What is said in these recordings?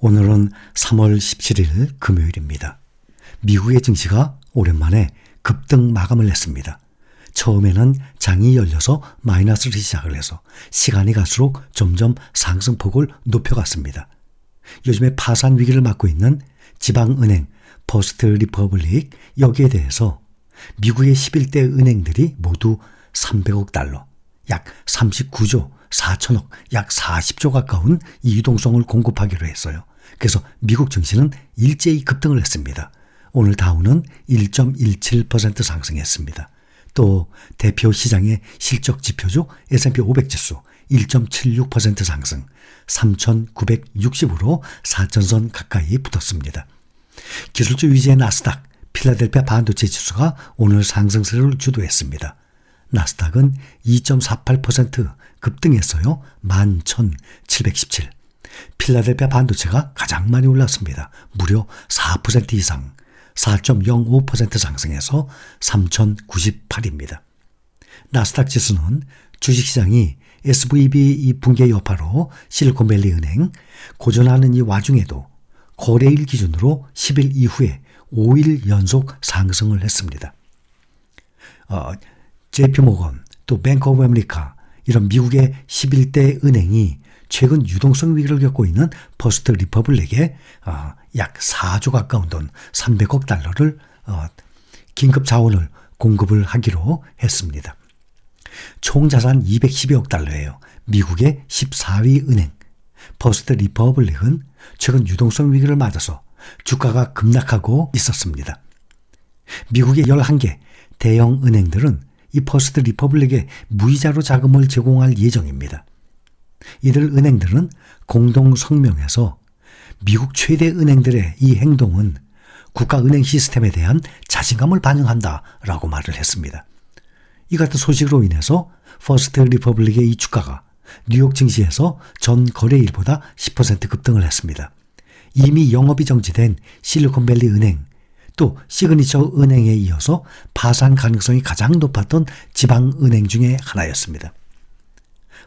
오늘은 3월 17일 금요일입니다. 미국의 증시가 오랜만에 급등 마감을 했습니다. 처음에는 장이 열려서 마이너스를 시작을 해서 시간이 갈수록 점점 상승폭을 높여갔습니다. 요즘에 파산 위기를 맞고 있는 지방은행 퍼스트 리퍼블릭, 여기에 대해서 미국의 11대 은행들이 모두 300억 달러, 약 39조 4천억, 약 40조 가까운 이 유동성을 공급하기로 했어요. 그래서 미국 증시는 일제히 급등을 했습니다. 오늘 다우는 1.17% 상승했습니다. 또 대표 시장의 실적 지표죠. S&P 500 지수 1.76% 상승, 3,960으로 4천선 가까이 붙었습니다. 기술주 위주의 나스닥, 필라델피아 반도체 지수가 오늘 상승세를 주도했습니다. 나스닥은 2.48% 급등했어요. 11,717. 필라델피아 반도체가 가장 많이 올랐습니다. 무려 4% 이상, 4.05% 상승해서 3,098입니다. 나스닥 지수는 주식시장이 SVB 붕괴 여파로 실리콘밸리 은행 고전하는 이 와중에도 거래일 기준으로 10일 이후에 5일 연속 상승을 했습니다. JP모건, 또 뱅크 오브 아메리카, 이런 미국의 11대 은행이 최근 유동성 위기를 겪고 있는 퍼스트 리퍼블릭에 약 4조 가까운 돈 300억 달러를 긴급 자원을 공급을 하기로 했습니다. 총 자산 212억 달러예요. 미국의 14위 은행 퍼스트 리퍼블릭은 최근 유동성 위기를 맞아서 주가가 급락하고 있었습니다. 미국의 11개 대형 은행들은 이 퍼스트 리퍼블릭에 무이자로 자금을 제공할 예정입니다. 이들 은행들은 공동 성명에서 미국 최대 은행들의 이 행동은 국가은행 시스템에 대한 자신감을 반영한다라고 말을 했습니다. 이 같은 소식으로 인해서 퍼스트 리퍼블릭의 이 주가가 뉴욕 증시에서 전 거래일보다 10% 급등을 했습니다. 이미 영업이 정지된 실리콘밸리 은행, 또 시그니처 은행에 이어서 파산 가능성이 가장 높았던 지방은행 중에 하나였습니다.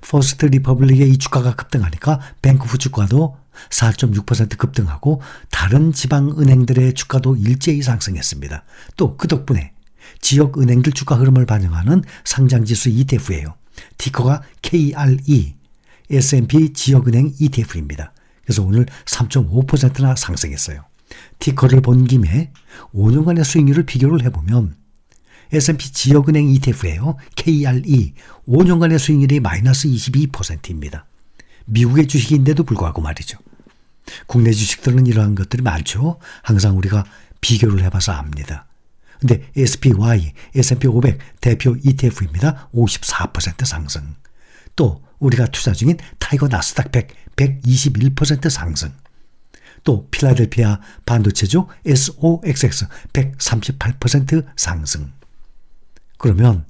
퍼스트 리퍼블릭의 이 주가가 급등하니까 뱅크오프 주가도 4.6% 급등하고 다른 지방은행들의 주가도 일제히 상승했습니다. 또 그 덕분에 지역은행들 주가 흐름을 반영하는 상장지수 ETF예요. 티커가 KRE, S&P 지역은행 ETF입니다. 그래서 오늘 3.5%나 상승했어요. 티커를 본 김에 5년간의 수익률을 비교를 해보면 S&P 지역은행 ETF예요. KRE 5년간의 수익률이 마이너스 22%입니다. 미국의 주식인데도 불구하고 말이죠. 국내 주식들은 이러한 것들이 많죠. 항상 우리가 비교를 해봐서 압니다. 근데 SPY, S&P 500 대표 ETF입니다. 54% 상승. 또 우리가 투자 중인 타이거 나스닥 100, 121% 상승. 또 필라델피아 반도체죠. SOXX 138% 상승. 그러면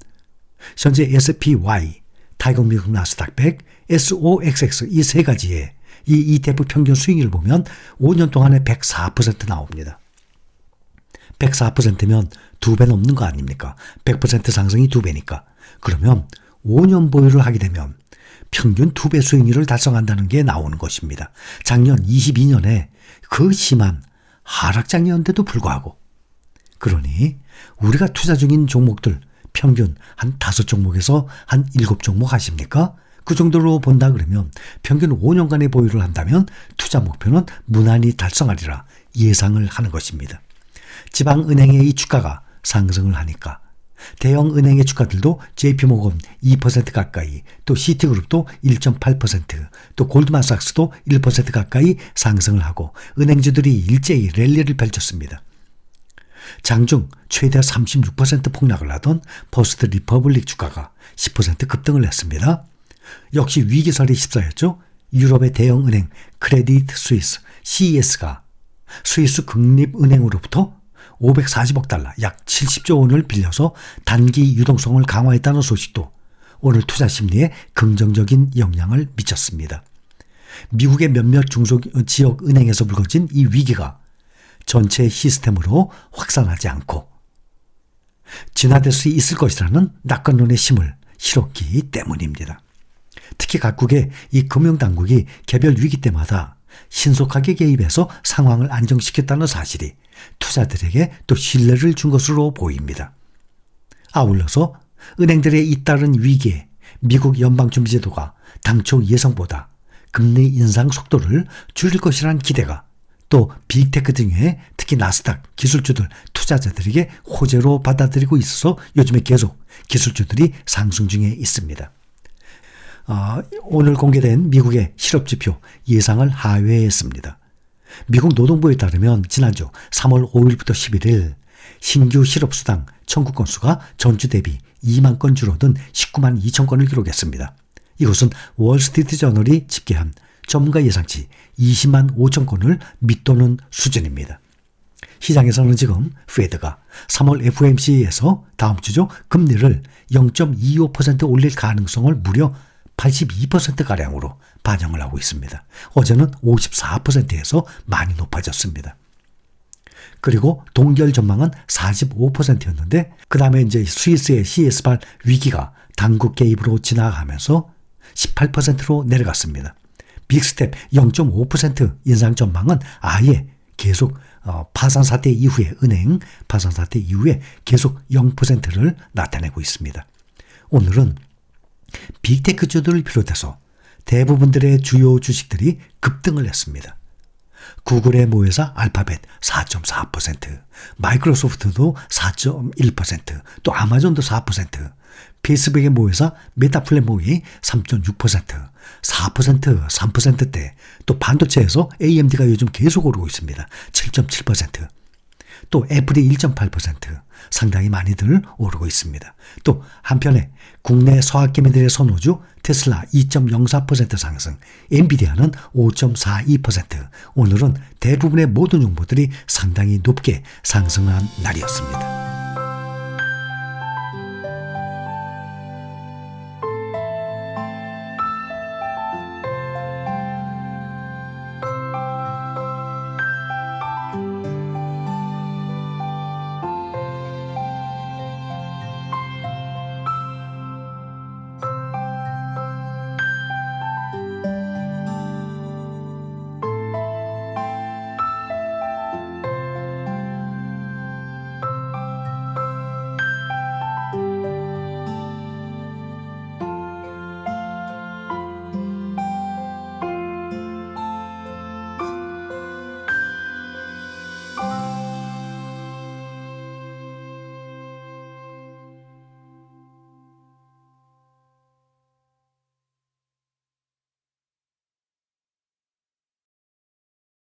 현재 SPY, 타이거 미국 나스닥 100, SOXX 이 세 가지의 이 ETF 평균 수익률을 보면 5년 동안에 104% 나옵니다. 104%면 2배 넘는 거 아닙니까? 100% 상승이 2배니까. 그러면 5년 보유를 하게 되면 평균 2배 수익률을 달성한다는 게 나오는 것입니다. 작년 22년에 그 심한 하락장이었는데도 불구하고. 그러니 우리가 투자 중인 종목들 평균 한 5종목에서 한 7종목 하십니까? 그 정도로 본다 그러면 평균 5년간의 보유를 한다면 투자 목표는 무난히 달성하리라 예상을 하는 것입니다. 지방은행의 이 주가가 상승을 하니까 대형 은행의 주가들도 JP모건 2% 가까이, 또 시티그룹도 1.8%, 또 골드만삭스도 1% 가까이 상승을 하고 은행주들이 일제히 랠리를 펼쳤습니다. 장중 최대 36% 폭락을 하던 퍼스트 리퍼블릭 주가가 10% 급등을 했습니다. 역시 위기설에 휩싸였죠. 유럽의 대형 은행 크레디트 스위스 CES가 스위스 국립은행으로부터 540억 달러, 약 70조 원을 빌려서 단기 유동성을 강화했다는 소식도 오늘 투자 심리에 긍정적인 영향을 미쳤습니다. 미국의 몇몇 중소지역 은행에서 불거진 이 위기가 전체 시스템으로 확산하지 않고 진화될 수 있을 것이라는 낙관론의 힘을 실었기 때문입니다. 특히 각국의 이 금융당국이 개별 위기 때마다 신속하게 개입해서 상황을 안정시켰다는 사실이 투자들에게 또 신뢰를 준 것으로 보입니다. 아울러서 은행들의 잇따른 위기에 미국 연방준비제도가 당초 예상보다 금리 인상 속도를 줄일 것이라는 기대가 또 빅테크 등의 특히 나스닥 기술주들 투자자들에게 호재로 받아들이고 있어서 요즘에 계속 기술주들이 상승 중에 있습니다. 오늘 공개된 미국의 실업지표 예상을 하회했습니다. 미국 노동부에 따르면 지난주 3월 5일부터 11일 신규 실업수당 청구 건수가 전주 대비 2만 건 줄어든 19만 2천 건을 기록했습니다. 이것은 월스트리트 저널이 집계한 전문가 예상치 20만 5천 건을 밑도는 수준입니다. 시장에서는 지금 페드가 3월 FOMC에서 다음 주죠 금리를 0.25% 올릴 가능성을 무려 82%가량으로 반영을 하고 있습니다. 어제는 54%에서 많이 높아졌습니다. 그리고 동결 전망은 45%였는데 그 다음에 이제 스위스의 CS발 위기가 당국 개입으로 지나가면서 18%로 내려갔습니다. 빅스텝 0.5% 인상 전망은 아예 계속 파산 사태 이후에 은행 파산 사태 이후에 계속 0%를 나타내고 있습니다. 오늘은 빅테크주들을 비롯해서 대부분들의 주요 주식들이 급등을 했습니다. 구글의 모회사 알파벳 4.4%, 마이크로소프트도 4.1%, 또 아마존도 4%, 페이스북의 모회사 메타플랫폼이 3.6%, 4%, 3%대, 또 반도체에서 AMD가 요즘 계속 오르고 있습니다. 7.7%, 또 애플이 1.8%, 상당히 많이들 오르고 있습니다. 또 한편에 국내 서학개미들의 선호주 테슬라 2.04% 상승, 엔비디아는 5.42%, 오늘은 대부분의 모든 정보들이 상당히 높게 상승한 날이었습니다.